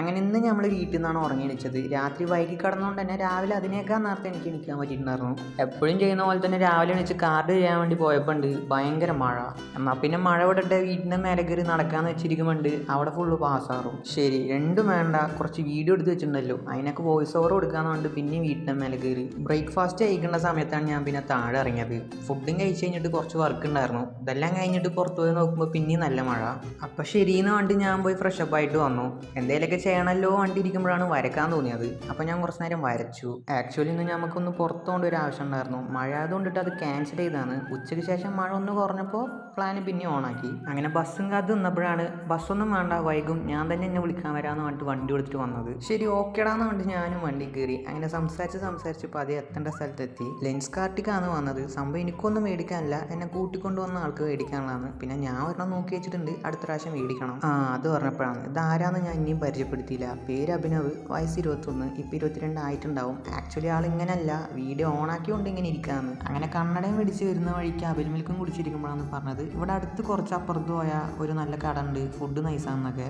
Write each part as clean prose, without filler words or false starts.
അങ്ങനെ ഇന്ന് നമ്മൾ വീട്ടിൽ നിന്നാണ് ഉറങ്ങി എണീച്ചത്. രാത്രി വൈകി കിടന്നുകൊണ്ട് തന്നെ രാവിലെ അതിനേക്കാൾ നേരത്തെ എനിക്ക് എണീക്കാൻ പറ്റിയിട്ടുണ്ടായിരുന്നു. എപ്പോഴും ചെയ്യുന്ന പോലെ തന്നെ രാവിലെ എണീച്ച് കാർഡ് ചെയ്യാൻ വേണ്ടി പോയപ്പോൾ ഉണ്ട് ഭയങ്കര മഴ. എന്നാൽ പിന്നെ മഴ വിടട്ടെ വീട്ടിൻ്റെ മേലെ കയറി നടക്കാമെന്ന് വെച്ചിരിക്കുമ്പോണ്ട് അവിടെ ഫുള്ള് പാസ്സാറും. ശരി രണ്ടും വേണ്ട, കുറച്ച് വീഡിയോ എടുത്ത് വെച്ചിട്ടുണ്ടല്ലോ, അതിനൊക്കെ വോയിസ് ഓവർ കൊടുക്കാന്ന് പറഞ്ഞിട്ട് പിന്നെ വീട്ടിൻ്റെ മേലെ കയറി. ബ്രേക്ക്ഫാസ്റ്റ് കഴിക്കേണ്ട സമയത്താണ് ഞാൻ പിന്നെ താഴെ ഇറങ്ങിയത്. ഫുഡും കഴിച്ച് കഴിഞ്ഞിട്ട് കുറച്ച് വർക്ക് ഉണ്ടായിരുന്നു. ഇതെല്ലാം കഴിഞ്ഞിട്ട് പുറത്ത് പോയി നോക്കുമ്പോൾ പിന്നെയും നല്ല മഴ. അപ്പം ശരിയെന്ന് വേണ്ടി ഞാൻ പോയി ഫ്രഷപ്പ് ആയിട്ട് വന്നു. എന്തെങ്കിലുമൊക്കെ ചെയ്യണമല്ലോ വണ്ടി ഇരിക്കുമ്പോഴാണ് വരക്കാൻ തോന്നിയത്. അപ്പോൾ ഞാൻ കുറച്ച് നേരം വരച്ചു. ആക്ച്വലി ഇന്ന് നമുക്കൊന്ന് പുറത്ത് കൊണ്ട് ഒരു ആവശ്യം ഉണ്ടായിരുന്നു. മഴ ആയതുകൊണ്ടിട്ട് അത് ക്യാൻസൽ ചെയ്താണ്. ഉച്ചയ്ക്ക് ശേഷം മഴ ഒന്ന് കുറഞ്ഞപ്പോൾ പ്ലാന് പിന്നെ ഓണാക്കി. അങ്ങനെ ബസ്സും കാത്ത് നിന്നപ്പോഴാണ് ബസ്സൊന്നും വേണ്ട വൈകും, ഞാൻ തന്നെ എന്നെ വിളിക്കാൻ വരാമെന്ന് പറഞ്ഞിട്ട് വണ്ടി എടുത്തിട്ട് വന്നത്. ശരി ഓക്കേടാന്ന് പറഞ്ഞിട്ട് ഞാനും വണ്ടി കയറി. അങ്ങനെ സംസാരിച്ച് പതിയെ എത്തേണ്ട സ്ഥലത്തെത്തി. ലെൻസ് കാർട്ടിക്കാണ് വന്നത്. സംഭവം എനിക്കൊന്നും മേടിക്കാനില്ല, എന്നെ കൂട്ടിക്കൊണ്ടുവന്ന ആൾക്ക് മേടിക്കാനുള്ളതാണ്. പിന്നെ ഞാൻ ഒരെണ്ണം നോക്കി വെച്ചിട്ടുണ്ട്, അടുത്ത പ്രാവശ്യം മേടിക്കണം. അത് പറഞ്ഞപ്പോഴാണ് ഇതാരാന്ന് ഞാൻ ഇനിയും പരിചയപ്പെടുത്തിയില്ല. പേര് അഭിനവ്, വയസ്സ് 21, ഇപ്പോൾ 22 ആയിട്ടുണ്ടാവും. ആക്ച്വലി ആൾ ഇങ്ങനെയല്ല, വീഡിയോ ഓണാക്കിക്കൊണ്ട് ഇങ്ങനെ ഇരിക്കാന്ന്. അങ്ങനെ കണ്ണടയും മേടിച്ച് വരുന്ന വഴിക്ക് അബിൽ മിൽക്കും കുടിച്ചിരിക്കുമ്പോഴാണ് പറഞ്ഞത് ഇവിടെ അടുത്ത് കുറച്ച് അപ്പുറത്ത് പോയാൽ ഒരു നല്ല കട ഉണ്ട്, ഫുഡ് നൈസാന്നൊക്കെ.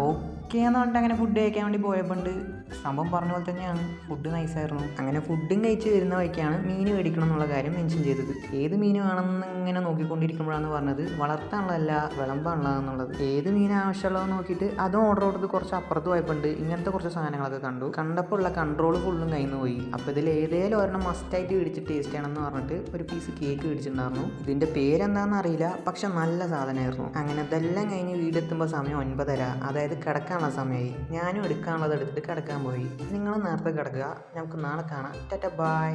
ഓക്കെ എന്ന് പറഞ്ഞിട്ട് അങ്ങനെ ഫുഡ് കഴിക്കാൻ വേണ്ടി പോയപ്പോണ്ട് സംഭവം പറഞ്ഞ പോലെ തന്നെയാണ്, ഫുഡ് നൈസായിരുന്നു. അങ്ങനെ ഫുഡും കഴിച്ച് വരുന്ന വഴിക്കാണ് മീൻ മേടിക്കണം എന്നുള്ള കാര്യം മെൻഷൻ ചെയ്തത്. ഏത് മീൻ വേണമെന്ന് ഇങ്ങനെ നോക്കിക്കൊണ്ടിരിക്കുമ്പോഴാണ് പറഞ്ഞത് വളർത്താനുള്ളതല്ല വിളമ്പാനുള്ളതെന്നുള്ളത്. ഏത് മീൻ ആവശ്യമുള്ളതെന്ന് നോക്കിയിട്ട് അതും ഓർഡർ കൊടുത്ത് കുറച്ച് അപ്പുറത്ത് പോയപ്പോണ്ട് ഇങ്ങനത്തെ കുറച്ച് സാധനങ്ങളൊക്കെ കണ്ടപ്പോൾ ഉള്ള കൺട്രോൾ ഫുള്ളും കയ്യിൽ നിന്ന് പോയി. അപ്പോൾ ഇതിൽ ഏതേലും ഒരെണ്ണം മസ്റ്റായിട്ട് മേടിച്ച് ടേസ്റ്റ് ചെയ്യണമെന്ന് പറഞ്ഞിട്ട് ഒരു പീസ് കേക്ക് മേടിച്ചിട്ടുണ്ടായിരുന്നു. ഇതിൻ്റെ പേരെന്താണെന്ന് അറിയില്ല, പക്ഷെ നല്ല സാധനമായിരുന്നു. അങ്ങനെ ഇതെല്ലാം കഴിഞ്ഞ് വീടെത്തുമ്പോൾ സമയം 9:30, അതായത് കിടക്കാനുള്ള സമയമായി. ഞാനും എടുക്കാനുള്ളത് എടുത്തിട്ട് കിടക്കാൻ പോയി. നിങ്ങൾ നേരത്തെ കിടക്കുക, നമുക്ക് നാളെ കാണാം. Tata bye.